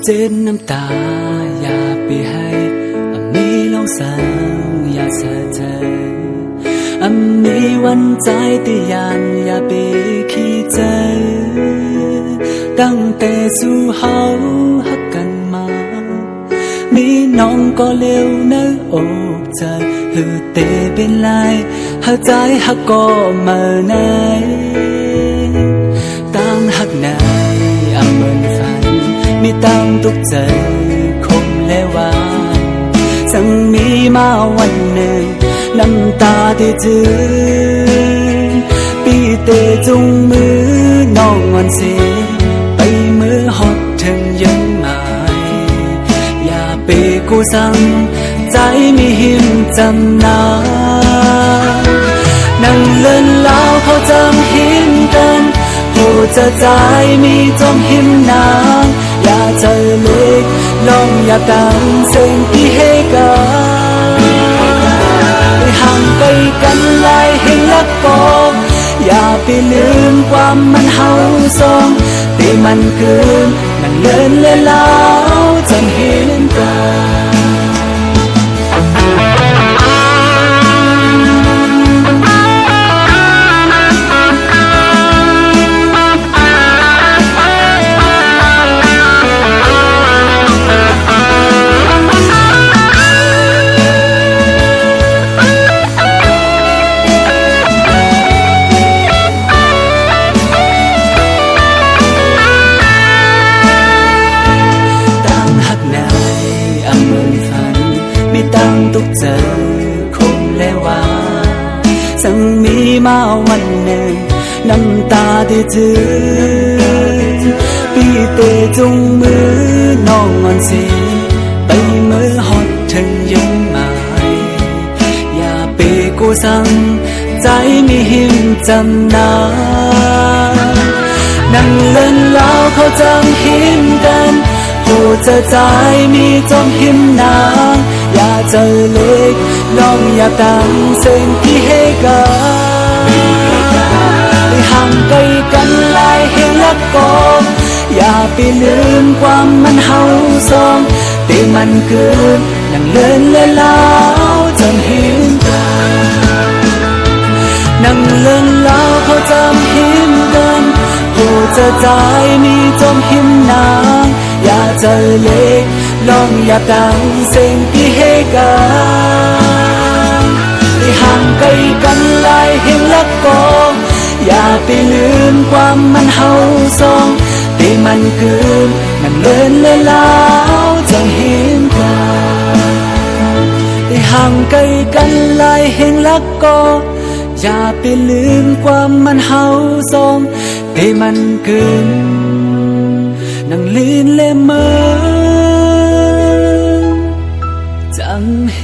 เจ็บน้ำตาอย่าไปให้มีลองสั่งอย่าเสียใจมีวันใจที่ยันอย่าไปขี้ใจตั้งแต่สู่เฮาฮักกันมามีน้องก็เร็วนะอกใจหือเตเป็นไรหาใจฮักก็มาไหนตั้งฮักไหนเหมือนฝันมีตั้งทุกใจคงและหวานสังมีมาวันหนึ่งน้ำตาที่จืดปีเตจุงมือน้องวันเสียไปมือหดถึงยังหมายอย่าไปกูสั่งใจมีหิมจำนานั่งเล่นแล้วเขาจำหิมกันผู้จะใจมีจมหิมนางอย่าเจอเล็กลองอย่าดังเสียงที่ให้กันห่างไกลกันหลายแห่งละก็อย่าไปลืมความมันเฮาสองที่มันเกินนั่งเล่นเล่นแล้วจนเห็นกันตั้งทุกเจอคงและว่าสังมีมาวันหนึ่งน้ำตาที่จืดปีเตจุงมือน้องอ่อนสีไปมือหดถึงยังหมายอย่าไปกูสั่งใจมีหิมจำนานั่งเล่นแล้วเขาจำหิมกันผู้จะใจมีจมหิมนางอย่าเจอเล็กลองอย่าตั้งเสียงที่ให้กันไปห่างไกลกันหลายแห่งละก็อย่าไปลืมความมันเฮาสองที่มันเกินนั่งเล่นเล่นแล้วจนเห็นกันนั่งเล่นแล้วเขาจำหิมกันผู้จะใจมีจมหิมนางอย่าเจอเล็กลองอย่าดังเสียงที่ให้กันที่ห่างไกลกันหลายแห่งละก็อย่าไปลืมความมันเฮาสองที่มันเกินมันเล่นเล่นแล้วจนเห็นกันที่ห่างไกลกันหลายแห่งละก็อย่าไปลืมความมันเฮาสองที่มันเกินนั่งลีนเล่เมอจังเฮ